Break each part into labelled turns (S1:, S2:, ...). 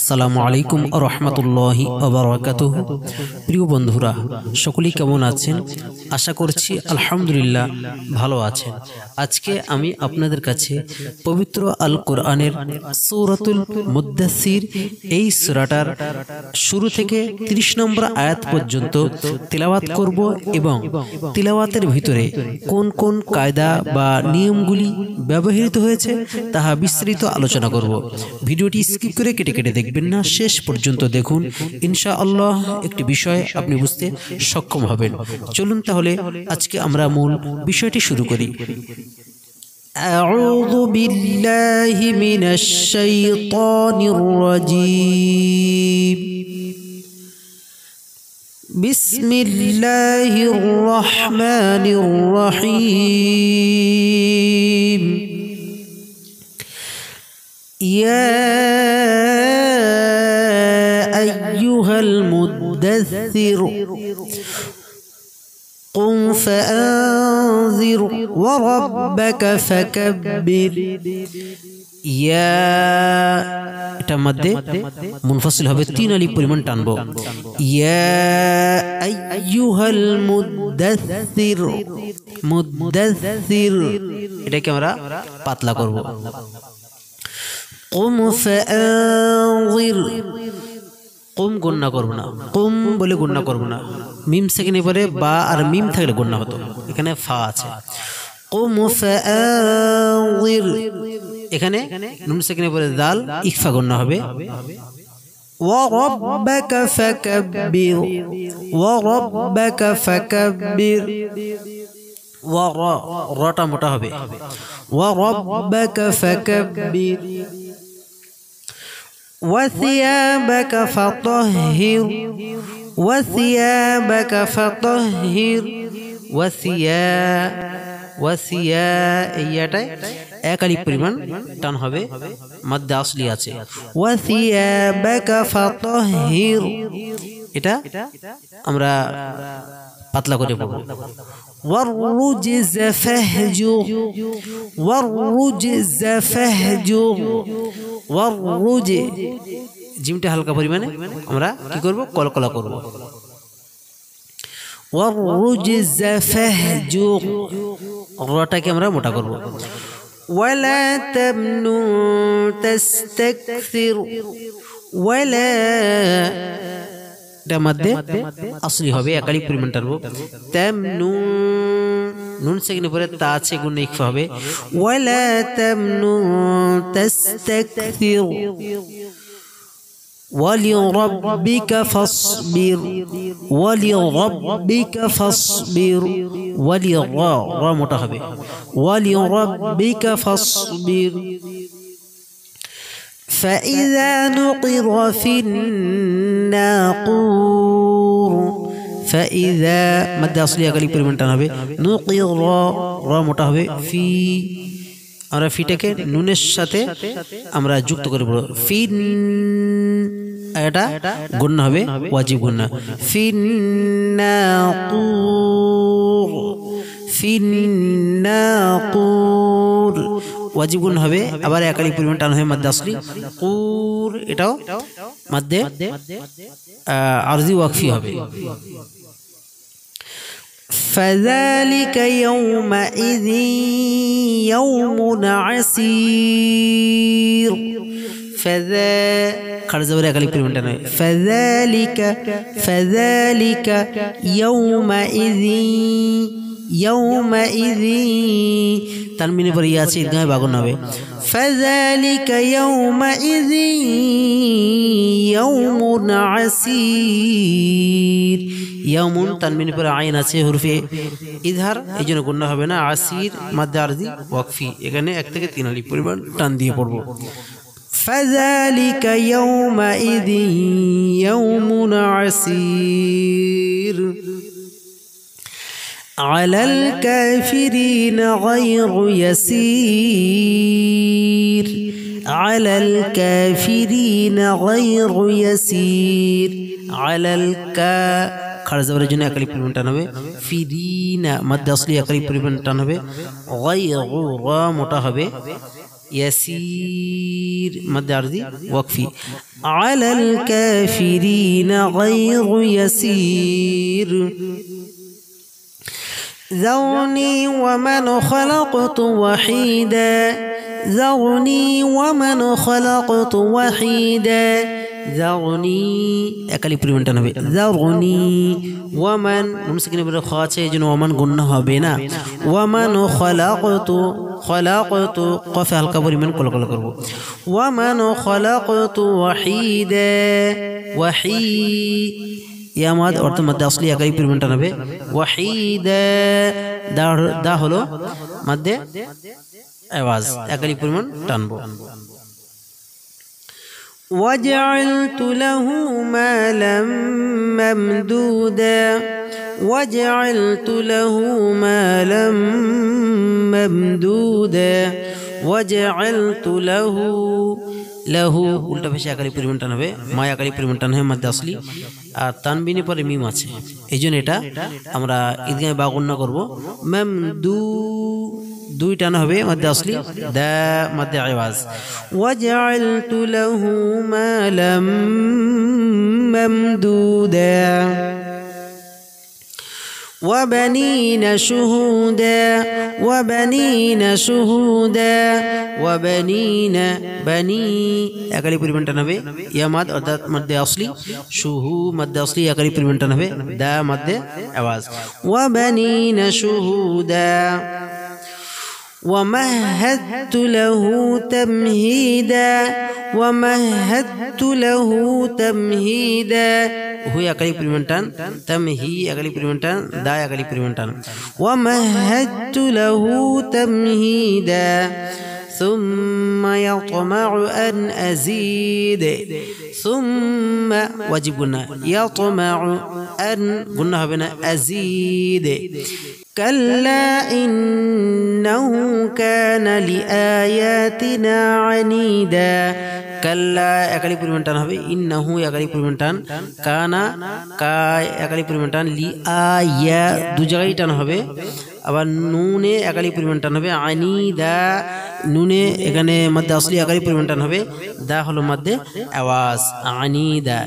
S1: আসসালামু আলাইকুম ওয়া রাহমাতুল্লাহি ওয়া বারাকাতুহু। প্রিয় বন্ধুরা, সকলেই কেমন আছেন? আশা করছি আলহামদুলিল্লাহ ভালো আছেন। আজকে আমি আপনাদের কাছে পবিত্র আল কোরআনের সূরাতুল মুদ্দাসসির এই সূরাটার শুরু থেকে 30 নম্বর আয়াত পর্যন্ত তিলাওয়াত করব এবং তিলাওয়াতের ভিতরে কোন কোন কায়দা বা নিয়মগুলি ব্যবহৃত হয়েছে তাহা বিস্তারিত আলোচনা করব। ভিডিওটি স্কিপ করে কেটে কেটে দেখবেন না, শেষ পর্যন্ত দেখুন। ইনশাআল্লাহ একটি বিষয় আপনি বুঝতে সক্ষম হবেন। চলুন তাহলে আজকে আমরা মূল বিষয়টি শুরু করি। আউযু বিল্লাহি মিনাশ শাইতানির রাজীম। বিসমিল্লাহির রহমানির রহিম। ইয়া আইয়ুহাল মুদ্দাসসির قم فأنذر وربك فكبر। ইয়া এটা মধ্যে মুনফাসিল হবে, 3 আলিফ পরিমাণ টানবো। ইয়া আইয়ুহাল মুদ্দাসসির, মুদ্দাসসির এটাকে আমরা পাতলা করব। কুম ফাআযির, কুম গুন্না করব না, কুম বলে গুন্না করব না। মিম সেকেন্ডে পরে বা আর মিম থাকলে গুন্না হতো, এখানে ফা আছে। কুম ফাআযির, এখানে নুন সেকেন্ডে পরে দাল ইখফা গুন্না হবে। ওয়া রাব্বাকা ফাকাব্বির, ওয়া রাব্বাকা ফাকাব্বির। ওয়া রাটা মোটা হবে। ওয়া রাব্বাকা ফাকাব্বির। وثيابك فطهر، وثيابك فطهر। ওয়াসিয়া এইটায় এক আলিফ পরিমাণ টান হবে, মধ্যে আসলি আছে। ওয়াসিয়াবাকা ফাতাহহির, এটা আমরা পাতলা করে পড়ব। ওয়াররুজজ ফাহজুর, ওয়াররুজজ ফাহজুর। ওয়াররুজ, জিমটা হালকা পরিমাণে আমরা কি করব, কলকলা করব। ওয়াররুজজ ফাহজুর, রটাকে আমরা মোটা করব। ওয়ালা তামনুন তাস্তাকসির, ওয়ালা এটা মধ্যে আসলি হবে, এক আলিফ পরিমাণ টানব। তামনুন, নুন সেকেন্ডে পরে তা আছে, গুণ ইখফা হবে। ওয়ালা তামনুন তাস্তাকসির। ওয়ালিরাব্বিকা ফাসবির, ওয়ালিরাব্বিকা ফাসবির। ওয়ালিরা রা মোটা হবে। ওয়ালিরাব্বিকা ফাসবির। فإذا نقر في الناقور، فإذا مد أصلي أقل পরিমাণ টান হবে। نقر রা মোটা হবে। ফি, আমরা ফিটাকে নুনের সাথে আমরা যুক্ত করে পড়ব। ফিন, এটা গুণনা হবে, ওয়াজিব গুণনা। ফিন্নাকুর, ফিন্নাকুর ওয়াজিব গুণ হবে। আবার এক আলিফ পরিমাণ টান হবে, মাদ্দে আসলি। কুর, এটাও মাদ্দে আরজি ওয়াকফি হবে। فذلك يومئذ يوم عسير। فذا خرج ورا قال পরিমাণ টান হবে। فذلك، فذلك يومئذ، يومئذ তানমিনে পরে ইয়া আছে, ঈদগাহে বাগুন হবে। فذلك يومئذ يوم عسير। ইয়ামুন তানমিনে পরে আইন আছে, হরফে ইজহার, এইজন্য গুণনা হবে না। আসির মাদ্দে আরজি ওয়াকফি, এখানে 1 থেকে 3 আলিফ পরিমাণ টান দিয়ে পড়ব। فذلك يومئذ يوم عسير على الكافرين غير يسير، على الكافرين غير يسير। على الكا খারজ জবরের জন্য এক আলিফ পরিমাণ টান হবে। ফিরিনা মাদ্দে আসলি এক আলিফ পরিমাণ টান হবে। গায়রু রা মোটা হবে। ইয়াসির মধ্যে আরজি ওয়াকফি আলাল কাফিরিনা গায়রু ইয়াসির ذرني ومن خلقت وحيدا ذرني ومن خلقت وحيدا ذرني একালি পরিমাণটা হবে ذرني ومن নুন সাকিনের পরে খ আছে এজন্য ওমান গুণনা হবে না ومن خلقت কফে হালকা পরিমাণ কলকল করব ومن خلقت وحيدا ইয়ামাদ অর্থ মধ্যে আসলি একাই পরিমাণটা হবে ওয়াহিদা দা হলো মধ্যে আওয়াজ একাই পরিমাণ টানবো وجعلت له مالا ممدودا وجعلت له مالا ممدودا وجعلت له লাহু উল্টা পেশে আকালি পরিমাণ টান হবে মায় আকালি পরিমাণ টান হবে মধ্যে আসলি আর তানবিনের পরে মিম আছে এইজন্য এটা আমরা ঈদগাহে বা গুণনা করব মামদু দুই টান হবে মধ্যে আসলি দা মধ্যে আওয়াজ ওয়াজআলতু লাহু মালাম মামদুদা وبنين شهودا وبنين شهودا وبنين بني اكلي পরিমাণটা হবে ইয়া মাদ অর্থাৎ মধ্যে আসলি শুহু মধ্যে আসলি একালি পরিমাণটা হবে দা মধ্যে আওয়াজ وبنين شهودا ومهدت له تمهيدا ومهدت له تمهيدا هو اكلي پريمنٹان تمهي اكلي پريمنٹان دا اكلي پريمنٹان ومهدت له تمهيدا ثم يطمع أن أزيد ثم واجبنا يطمع أن قلنا بنا أزيد كلا إنه كان لآياتنا عنيدا كلا أكلي پريمنٹان হবে إنه أكلي پريمنٹان كانا كاي أكلي پريمنٹان لآيا দু জায়গায় টান হবে আবার নুনে একালি পরিমাণ টান হবে আনিদা নুনে এখানে মধ্যে আসলি একালি পরিমাণ টান হবে দা হলো মধ্যে আওয়াজ আনিদা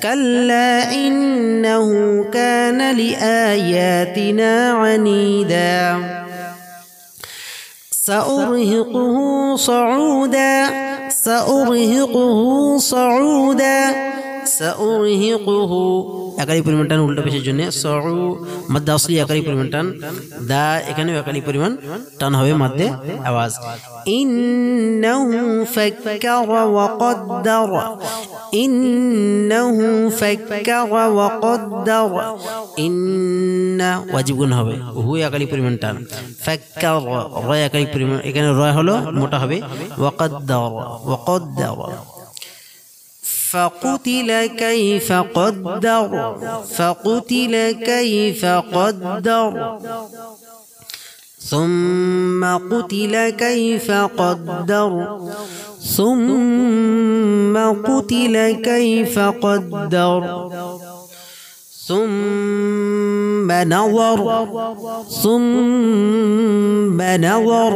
S1: কাল্লা ইন্নাহু কানা লিআয়াতিনা আনিদা সাউরহিকুহু সাউদা সাউরহিকুহু সাউদা সাউরহিকুহু একালি পরিমাণ টান উল্টা পেশের জন্য সাউ মধ্যে আসলি একালি পরিমাণ টান দা এখানে একালি পরিমাণ টান হবে মধ্যে আওয়াজ ইন্নাহু ফাক্কারা ওয়া কদ্দারা ইন্নাহু ফাক্কারা ওয়া কদ্দারা ইন্না ওয়াজিব গুণ হবে হু একালি পরিমাণ টান ফাক্কারা রা একালি পরিমাণ এখানে রা হলো মোটা হবে ওয়া কদ্দারা فقتل كيف قدر فقتل كيف قدر ثم قتل كيف قدر ثم قتل كيف قدر ثم نظر ثم نظر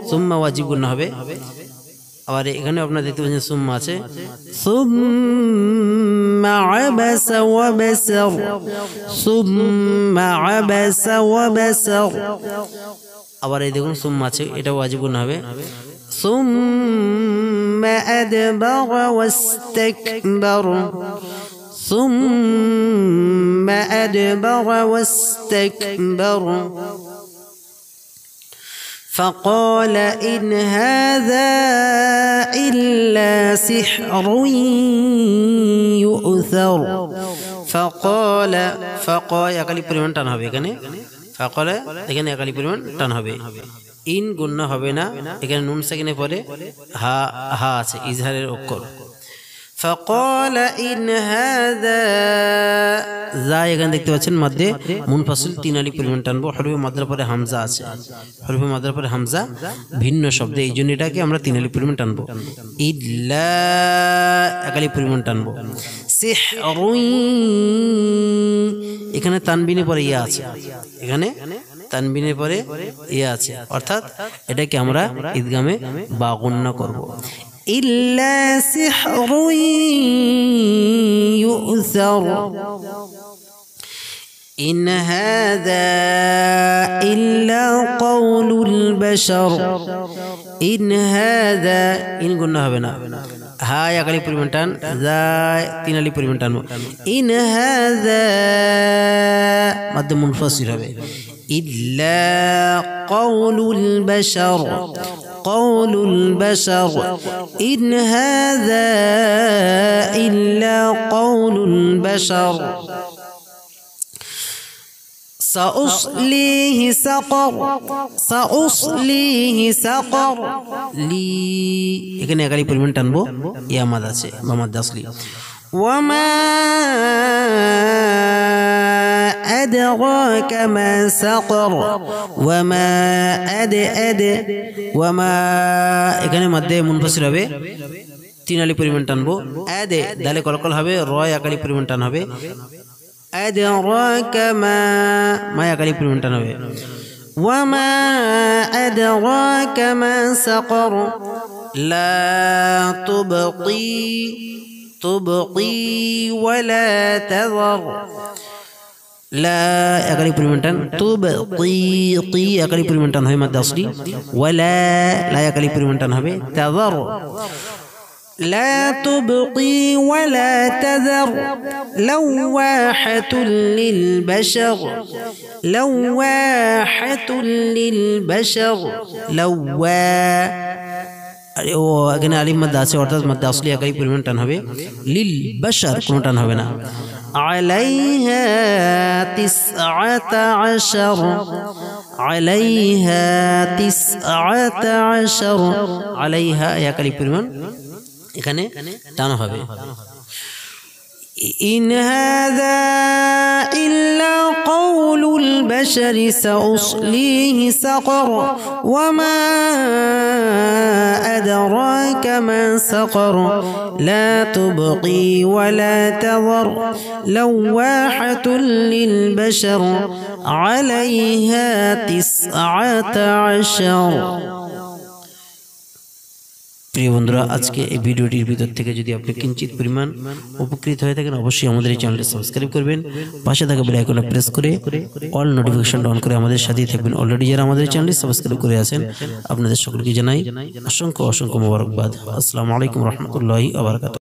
S1: ثم واجب হবে আর এখানে আপনারা দেখতে পাচ্ছেন সুম্মা আছে সুম্মা আবাসা ওয়া বাসার সুম্মা আবাসা ওয়া বাসার আবার এই দেখুন সুম্মা আছে এটা ওয়াজিব গুণ হবে সুম্মা আদবারা ওয়াস্তাকবার সুম্মা আদবারা ওয়াস্তাকবার فقال إن هذا إلا سحر يؤثر فقال একালি পরিমাণ টান হবে এখানে فقال এখানে একালি পরিমাণ টান হবে ইন গুণনা হবে না এখানে নুন সাকিনের পরে হা হা আছে ইজহারের অক্ষর فقال إن هذا যা এখানে দেখতে পাচ্ছেন মধ্যে মুনফাসিল তিন আলিফ পরিমাণ টানবো হরফে মাদ্রার পরে হামজা আছে হরফে মাদ্রার পরে হামজা ভিন্ন শব্দ এই জন্য এটাকে আমরা তিন আলিফ পরিমাণ টানবো ইল্লা এক আলিফ পরিমাণ টানবো সিহরুন এখানে তানবিনের পরে ইয়া আছে এখানে তানবিনের পরে ইয়া আছে, অর্থাৎ এটাকে আমরা ইদগামে বা গুন্না করব। ইল্লা সিহরুন ইউসার ইন হাযা ইল্লা কওলুল বাশার। ইন হাযা, ইন গুন্না হবে না, হা এক আলিফ পরিমাণ টান, যা তিন আলিফ পরিমাণ টানবো। ইন হাযা মাদ্দে মুনফাসিল হবে। ইল্লা কওলুল বাশার, কওলুল বাশার। ইন হাযা ইল্লা কওলুল বাশার। সাউসলিহি সাকর, সাউসলিহি সাকর। লি এখানে এক আলিফ পরিমাণ টানবো, ইয়া মাদ আছে বা মাদ আসলি। ওয়ামা আদরাকা মা সাকর, ওয়ামা ওয়ামা এখানে মাদ্দে মুনফাসিল হবে, তিন আলিফ পরিমাণ টানবো। আদে দালে কলকল হবে, র এক আলিফ পরিমাণ টান হবে। أدراك ما يقلب بالمنتن به. وما أدراك ما سقر لا تبقي ولا تذر. لا يقلب بالمنتن تبقي يقلب بالمنتن هاي مادة أصلي. ولا لا يقلب بالمنتن هاي تذر. لا تبقي ولا تذر. لواحة للبشر، لواحة للبشر. এখানে আলিফ মাদ্দা আছে, অর্থাৎ মাদ্দা আসলি একাই পরিমাণ টান হবে। লিল বাশার কোনো টান হবে না। আলাইহা 19, আলাইহা 19, আলাইহা একাই পরিমাণ এখানে টান হবে। ইন হাযা ইল্লা কওলুল বাশারি সাউসলিহি সাকর ওয়ামা আদরাকা মা সাকর লা তুবকি ওয়ালা তাযর লাওয়াহাতুল লিল বাশার আলাইহা 19। প্রিয় বন্ধুরা, আজকে এই ভিডিওটির ভিতর থেকে যদি আপনি কিঞ্চিত পরিমাণ উপকৃত হয়ে থাকেন, অবশ্যই আমাদের এই চ্যানেলটি সাবস্ক্রাইব করবেন, পাশে থাকা বেল আইকনে প্রেস করে অল নোটিফিকেশন অন করে আমাদের সাথেই থাকবেন। অলরেডি যারা আমাদের চ্যানেলটি সাবস্ক্রাইব করে আছেন, আপনাদের সকলকে জানাই অসংখ্য অসংখ্য মোবারকবাদ। আসসালামু আলাইকুম রহমতুল্লাহি ওয়া বারাকাতুহু।